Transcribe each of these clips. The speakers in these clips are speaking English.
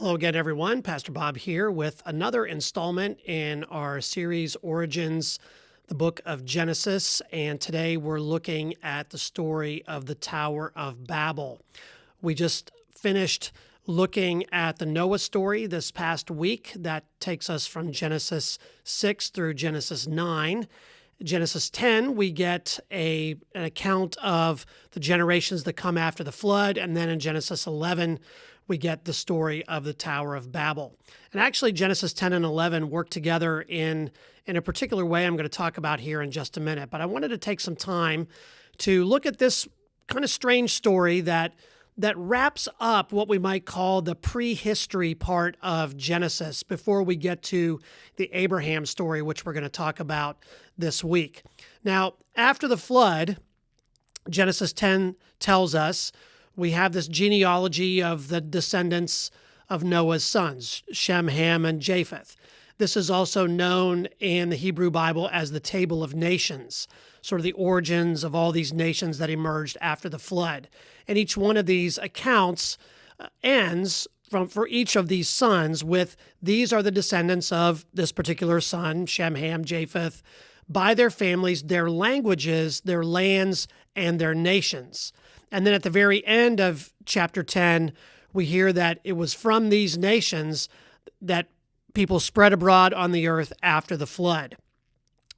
Hello again, everyone. Pastor Bob here with another installment in our series Origins, the book of Genesis. And today we're looking at the story of the Tower of Babel. We just finished looking at the Noah story this past week. That takes us from Genesis 6 through Genesis 9. Genesis 10, we get an account of the generations that come after the flood. And then in Genesis 11, we get the story of the Tower of Babel. And actually, Genesis 10 and 11 work together in a particular way I'm going to talk about here in just a minute. But I wanted to take some time to look at this kind of strange story that wraps up what we might call the prehistory part of Genesis before we get to the Abraham story, which we're going to talk about this week. Now, after the flood, Genesis 10 tells us we have this genealogy of the descendants of Noah's sons, Shem, Ham, and Japheth. This is also known in the Hebrew Bible as the Table of Nations, sort of the origins of all these nations that emerged after the flood. And each one of these accounts ends for each of these sons with, these are the descendants of this particular son, Shem, Ham, Japheth, by their families, their languages, their lands, and their nations. And then at the very end of chapter 10, we hear that it was from these nations that people spread abroad on the earth after the flood.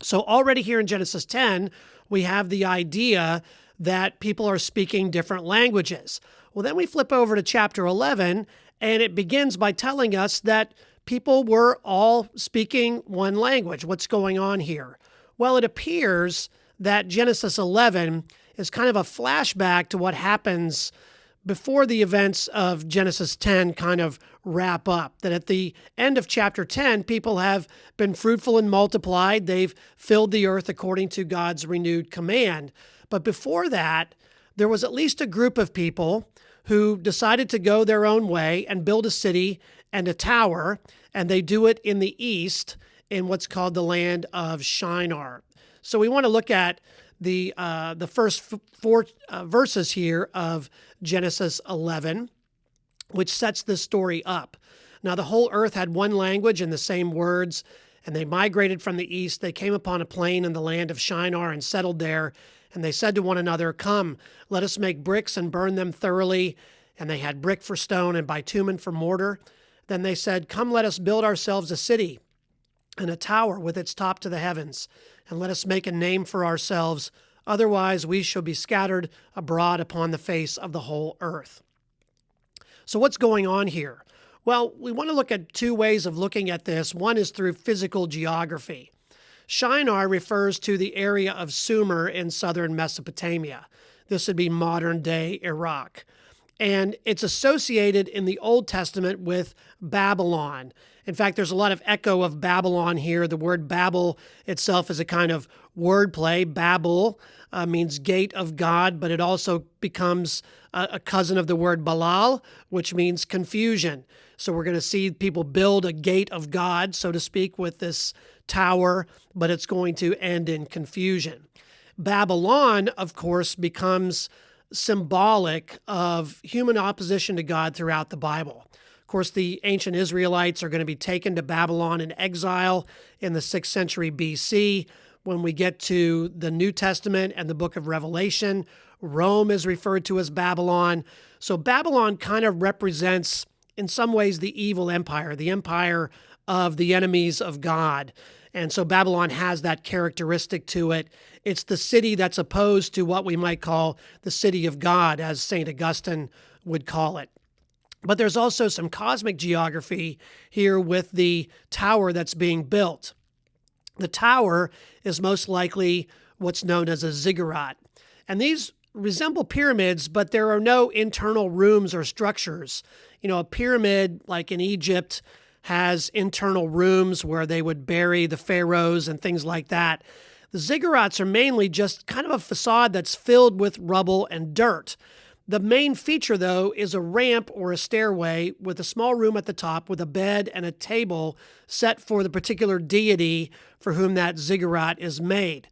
So already here in Genesis 10, we have the idea that people are speaking different languages. Well, then we flip over to chapter 11, and it begins by telling us that people were all speaking one language. What's going on here? Well, it appears that Genesis 11 is kind of a flashback to what happens before the events of Genesis 10 kind of wrap up. That at the end of chapter 10, people have been fruitful and multiplied. They've filled the earth according to God's renewed command. But before that, there was at least a group of people who decided to go their own way and build a city and a tower, and they do it in the east in what's called the land of Shinar. So we want to look at the first four verses here of Genesis 11, which sets this story up. Now, the whole earth had one language and the same words, and they migrated from the east. They came upon a plain in the land of Shinar and settled there. And they said to one another, "Come, let us make bricks and burn them thoroughly." And they had brick for stone and bitumen for mortar. Then they said, "Come, let us build ourselves a city and a tower with its top to the heavens, and let us make a name for ourselves. Otherwise we shall be scattered abroad upon the face of the whole earth." So what's going on here? Well, we want to look at two ways of looking at this. One is through physical geography. Shinar refers to the area of Sumer in southern Mesopotamia. This would be modern-day Iraq. And it's associated in the Old Testament with Babylon. In fact, there's a lot of echo of Babylon here. The word Babel itself is a kind of wordplay. Babel means gate of God, but it also becomes a cousin of the word Balal, which means confusion. So we're going to see people build a gate of God, so to speak, with this tower, but it's going to end in confusion. Babylon, of course, becomes symbolic of human opposition to God throughout the Bible. Of course, the ancient Israelites are going to be taken to Babylon in exile in the 6th century BC. When we get to the New Testament and the book of Revelation, Rome is referred to as Babylon. So Babylon kind of represents, in some ways, the evil empire, the empire of the enemies of God. And so Babylon has that characteristic to it. It's the city that's opposed to what we might call the city of God, as St. Augustine would call it. But there's also some cosmic geography here with the tower that's being built. The tower is most likely what's known as a ziggurat. And these resemble pyramids, but there are no internal rooms or structures. You know, a pyramid, like in Egypt, has internal rooms where they would bury the pharaohs and things like that. The ziggurats are mainly just kind of a facade that's filled with rubble and dirt. The main feature, though, is a ramp or a stairway with a small room at the top with a bed and a table set for the particular deity for whom that ziggurat is made.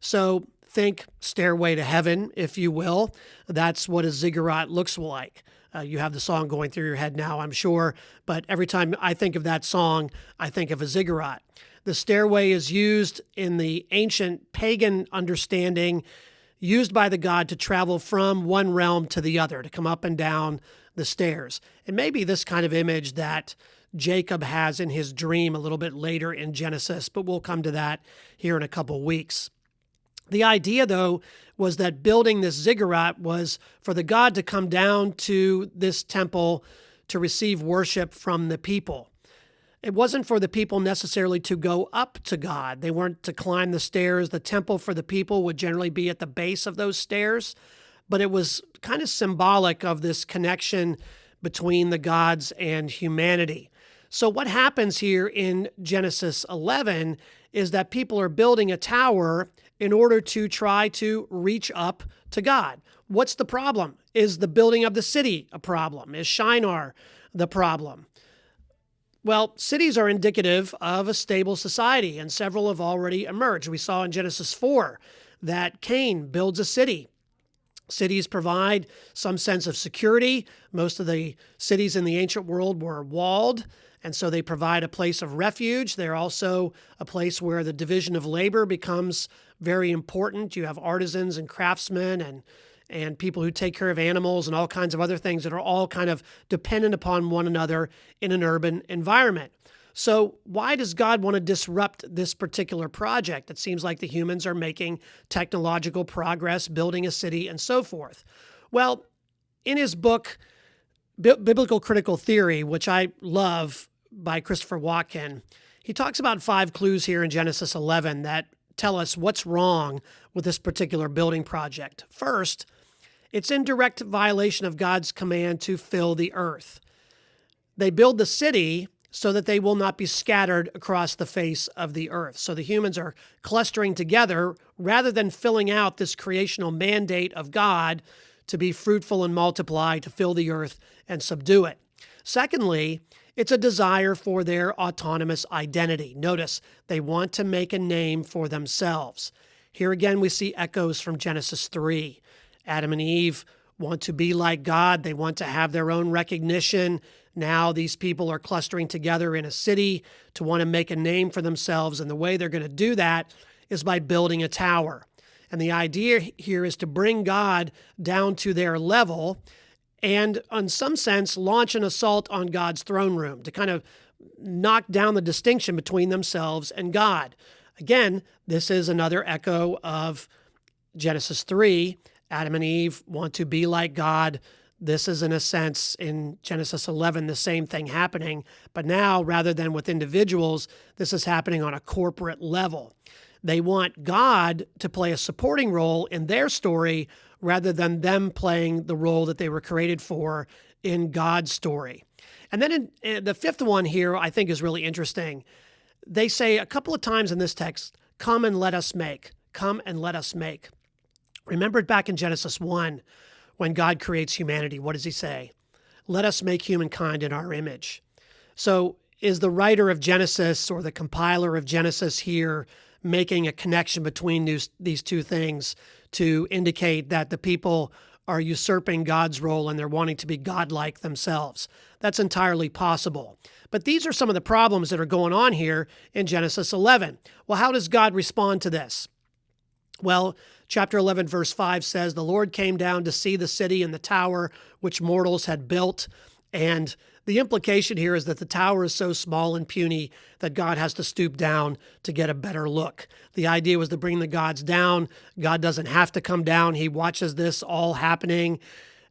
So Think Stairway to Heaven, if you will. That's what a ziggurat looks like. You have the song going through your head now, I'm sure, but every time I think of that song, I think of a ziggurat. The stairway is used in the ancient pagan understanding, used by the god to travel from one realm to the other, to come up and down the stairs. And maybe this kind of image that Jacob has in his dream a little bit later in Genesis, but we'll come to that here in a couple weeks. The idea, though, was that building this ziggurat was for the god to come down to this temple to receive worship from the people. It wasn't for the people necessarily to go up to God. They weren't to climb the stairs. The temple for the people would generally be at the base of those stairs, but it was kind of symbolic of this connection between the gods and humanity. So what happens here in Genesis 11 is that people are building a tower in order to try to reach up to God. What's the problem? Is the building of the city a problem? Is Shinar the problem? Well, cities are indicative of a stable society, and several have already emerged. We saw in Genesis 4 that Cain builds a city. Cities provide some sense of security. Most of the cities in the ancient world were walled, and so they provide a place of refuge. They're also a place where the division of labor becomes very important. You have artisans and craftsmen and people who take care of animals and all kinds of other things that are all kind of dependent upon one another in an urban environment. So why does God want to disrupt this particular project? It seems like the humans are making technological progress, building a city, and so forth. Well, in his book, Biblical Critical Theory, which I love, by Christopher Watkin, he talks about 5 clues here in Genesis 11 that tell us what's wrong with this particular building project. First, it's in direct violation of God's command to fill the earth. They build the city so that they will not be scattered across the face of the earth. So the humans are clustering together rather than filling out this creational mandate of God to be fruitful and multiply, to fill the earth and subdue it. Secondly, it's a desire for their autonomous identity. Notice, they want to make a name for themselves. Here again, we see echoes from Genesis 3. Adam and Eve want to be like God. They want to have their own recognition. Now these people are clustering together in a city to want to make a name for themselves, and the way they're going to do that is by building a tower. And the idea here is to bring God down to their level and, in some sense, launch an assault on God's throne room to kind of knock down the distinction between themselves and God. Again, this is another echo of Genesis 3. Adam and Eve want to be like God. This is, in a sense, in Genesis 11, the same thing happening. But now, rather than with individuals, this is happening on a corporate level. They want God to play a supporting role in their story rather than them playing the role that they were created for in God's story. And then in the 5th one here, I think is really interesting. They say a couple of times in this text, come and let us make. Come and let us make. Remember back in Genesis 1, when God creates humanity, what does he say? Let us make humankind in our image. So is the writer of Genesis or the compiler of Genesis here making a connection between these two things to indicate that the people are usurping God's role and they're wanting to be godlike themselves? That's entirely possible. But these are some of the problems that are going on here in Genesis 11. Well, how does God respond to this? Well, chapter 11, verse 5 says, the Lord came down to see the city and the tower which mortals had built. And the implication here is that the tower is so small and puny that God has to stoop down to get a better look. The idea was to bring the gods down. God doesn't have to come down. He watches this all happening.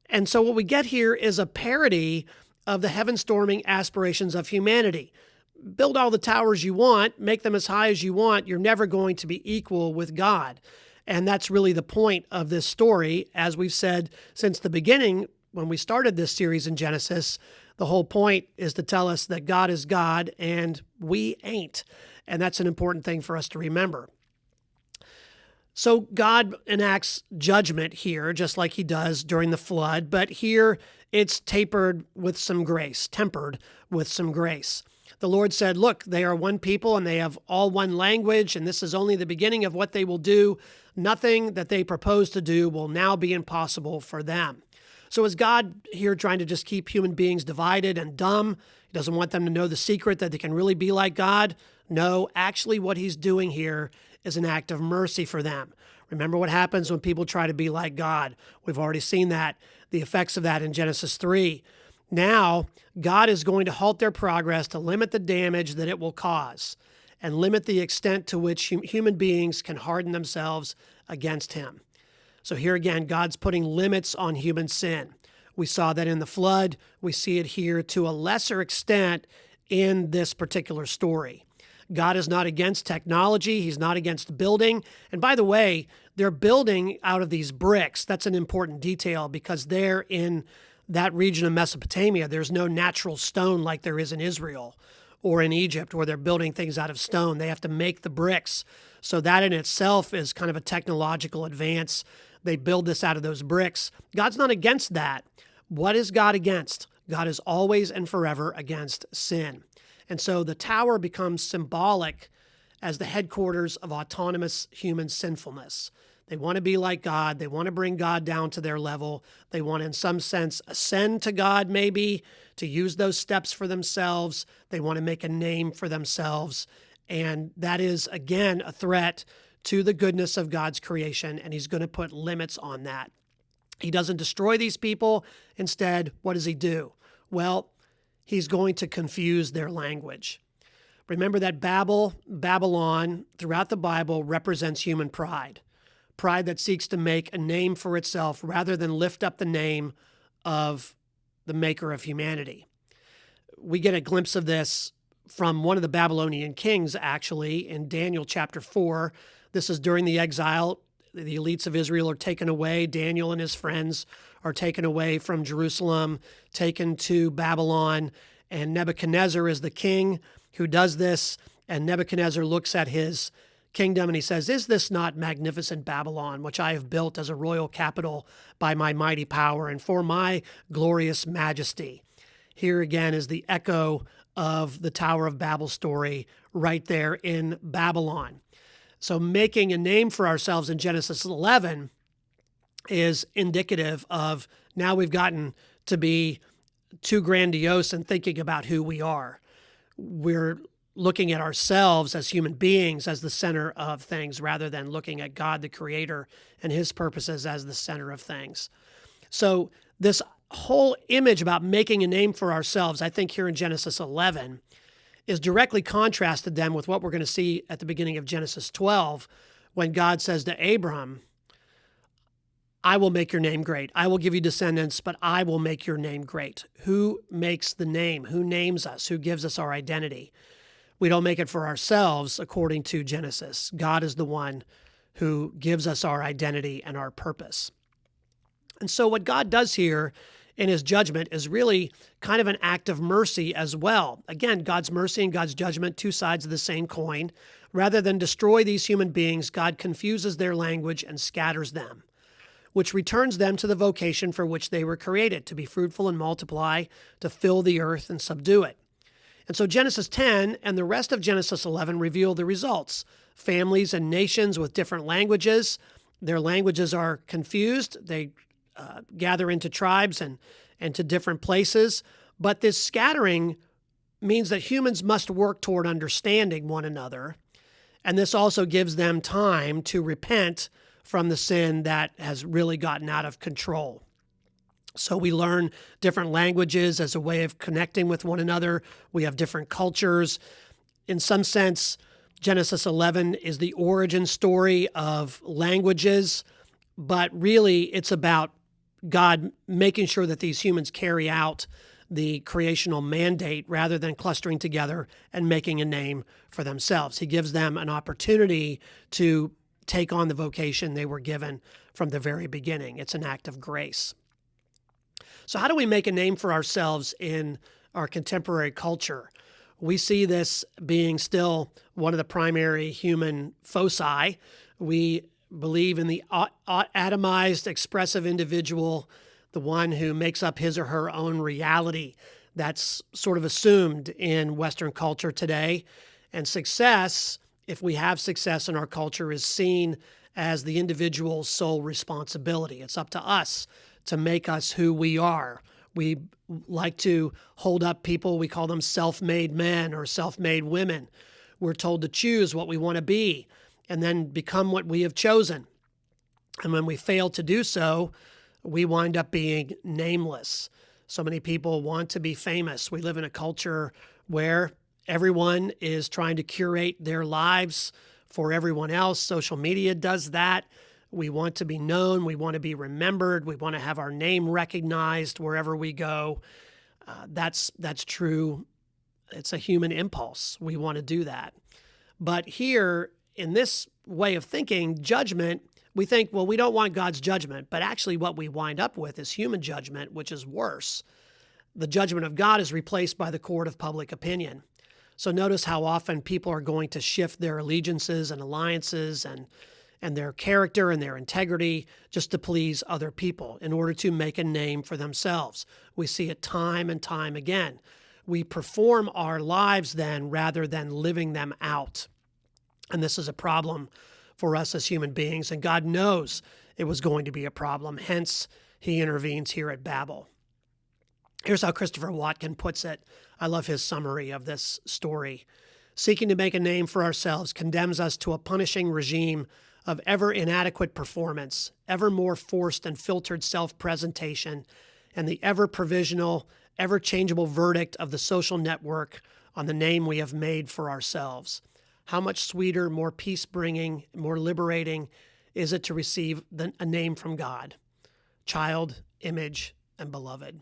And so what we get here is a parody of the heaven-storming aspirations of humanity. Build all the towers you want, make them as high as you want. You're never going to be equal with God. And that's really the point of this story. As we've said since the beginning, when we started this series in Genesis, the whole point is to tell us that God is God and we ain't. And that's an important thing for us to remember. So God enacts judgment here, just like he does during the flood, but here it's tempered with some grace. The Lord said, look, they are one people and they have all one language, and this is only the beginning of what they will do Nothing that they propose to do will now be impossible for them. So is God here trying to just keep human beings divided and dumb? He doesn't want them to know the secret that they can really be like God? No, actually what he's doing here is an act of mercy for them. Remember what happens when people try to be like God. We've already seen that, the effects of that in Genesis 3. Now, God is going to halt their progress to limit the damage that it will cause and limit the extent to which human beings can harden themselves against him. So here again, God's putting limits on human sin. We saw that in the flood. We see it here to a lesser extent in this particular story. God is not against technology. He's not against building. And by the way, they're building out of these bricks. That's an important detail because they're in that region of Mesopotamia. There's no natural stone like there is in Israel or in Egypt where they're building things out of stone. They have to make the bricks. So that in itself is kind of a technological advance. They build this out of those bricks. God's not against that. What is God against? God is always and forever against sin. And so the tower becomes symbolic as the headquarters of autonomous human sinfulness. They want to be like God. They want to bring God down to their level. They want, in some sense, ascend to God, maybe, to use those steps for themselves. They want to make a name for themselves. And that is, again, a threat to the goodness of God's creation, and he's going to put limits on that. He doesn't destroy these people. Instead, what does he do? Well, he's going to confuse their language. Remember that Babylon, throughout the Bible, represents human pride. Pride that seeks to make a name for itself rather than lift up the name of the maker of humanity. We get a glimpse of this from one of the Babylonian kings, actually, in Daniel chapter 4. This is during the exile. The elites of Israel are taken away. Daniel and his friends are taken away from Jerusalem, taken to Babylon, and Nebuchadnezzar is the king who does this. And Nebuchadnezzar looks at his kingdom and he says, "Is this not magnificent Babylon, which I have built as a royal capital by my mighty power and for my glorious majesty?" Here again is the echo of the Tower of Babel story right there in Babylon. So making a name for ourselves in Genesis 11 is indicative of now we've gotten to be too grandiose in thinking about who we are. We're looking at ourselves as human beings as the center of things rather than looking at God, the creator, and his purposes as the center of things. So this whole image about making a name for ourselves, I think here in Genesis 11, is directly contrasted then with what we're going to see at the beginning of Genesis 12 when God says to Abram, "I will make your name great. I will give you descendants, but I will make your name great." Who makes the name? Who names us? Who gives us our identity? We don't make it for ourselves according to Genesis. God is the one who gives us our identity and our purpose. And so what God does here in his judgment is really kind of an act of mercy as well. Again, God's mercy and God's judgment, two sides of the same coin. Rather than destroy these human beings, God confuses their language and scatters them, which returns them to the vocation for which they were created, to be fruitful and multiply, to fill the earth and subdue it. And so Genesis 10 and the rest of Genesis 11 reveal the results. Families and nations with different languages. Their languages are confused. They gather into tribes and to different places. But this scattering means that humans must work toward understanding one another. And this also gives them time to repent from the sin that has really gotten out of control. So we learn different languages as a way of connecting with one another. We have different cultures. In some sense, Genesis 11 is the origin story of languages, but really it's about God making sure that these humans carry out the creational mandate rather than clustering together and making a name for themselves. He gives them an opportunity to take on the vocation they were given from the very beginning. It's an act of grace. So how do we make a name for ourselves in our contemporary culture? We see this being still one of the primary human foci. We believe in the atomized, expressive individual, the one who makes up his or her own reality. That's sort of assumed in Western culture today. And success, if we have success in our culture, is seen as the individual's sole responsibility. It's up to us to make us who we are. We like to hold up people, we call them self-made men or self-made women. We're told to choose what we want to be and then become what we have chosen. And when we fail to do so, we wind up being nameless. So many people want to be famous. We live in a culture where everyone is trying to curate their lives for everyone else. Social media does that. We want to be known. We want to be remembered. We want to have our name recognized wherever we go. That's true. It's a human impulse. We want to do that. But here, in this way of thinking, judgment, we think, well, we don't want God's judgment. But actually what we wind up with is human judgment, which is worse. The judgment of God is replaced by the court of public opinion. So notice how often people are going to shift their allegiances and alliances and their character and their integrity just to please other people in order to make a name for themselves. We see it time and time again. We perform our lives then rather than living them out. And this is a problem for us as human beings, and God knows it was going to be a problem. Hence, he intervenes here at Babel. Here's how Christopher Watkin puts it. I love his summary of this story. Seeking to make a name for ourselves condemns us to a punishing regime of ever inadequate performance, ever more forced and filtered self-presentation, and the ever provisional, ever changeable verdict of the social network on the name we have made for ourselves. How much sweeter, more peace-bringing, more liberating is it to receive a name from God? Child, image, and beloved.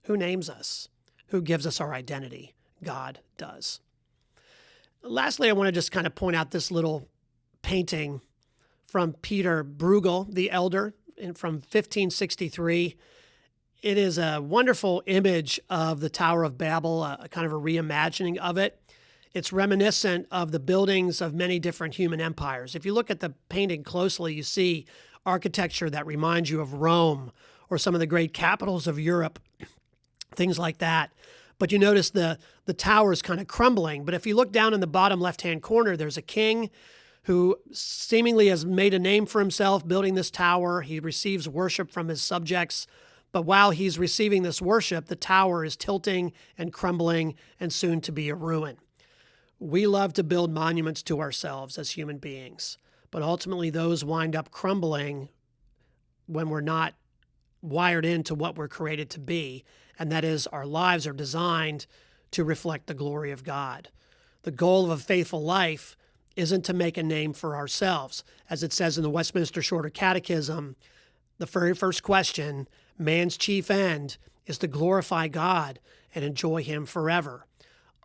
Who names us? Who gives us our identity? God does. Lastly, I want to just kind of point out this little painting from Peter Bruegel, the elder, from 1563. It is a wonderful image of the Tower of Babel, a kind of a reimagining of it. It's reminiscent of the buildings of many different human empires. If you look at the painting closely, you see architecture that reminds you of Rome or some of the great capitals of Europe, things like that. But you notice the tower is kind of crumbling. But if you look down in the bottom left-hand corner, there's a king who seemingly has made a name for himself building this tower. He receives worship from his subjects. But while he's receiving this worship, the tower is tilting and crumbling and soon to be a ruin. We love to build monuments to ourselves as human beings, but ultimately those wind up crumbling when we're not wired into what we're created to be, and that is our lives are designed to reflect the glory of God. The goal of a faithful life isn't to make a name for ourselves. As it says in the Westminster Shorter Catechism, the very first question, man's chief end is to glorify God and enjoy him forever.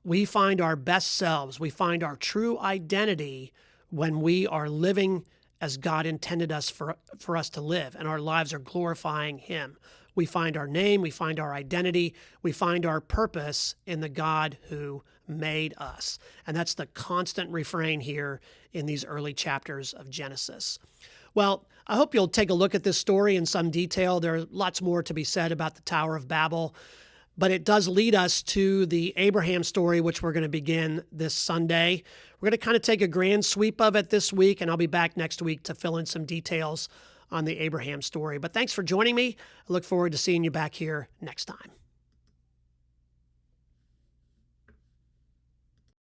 We find our best selves, we find our true identity when we are living as God intended us for us to live, and our lives are glorifying him. We find our name, we find our identity, we find our purpose in the God who made us. And that's the constant refrain here in these early chapters of Genesis. Well, I hope you'll take a look at this story in some detail. There are lots more to be said about the Tower of Babel, but it does lead us to the Abraham story, which we're going to begin this Sunday. We're going to kind of take a grand sweep of it this week, and I'll be back next week to fill in some details on the Abraham story. But thanks for joining me. I look forward to seeing you back here next time.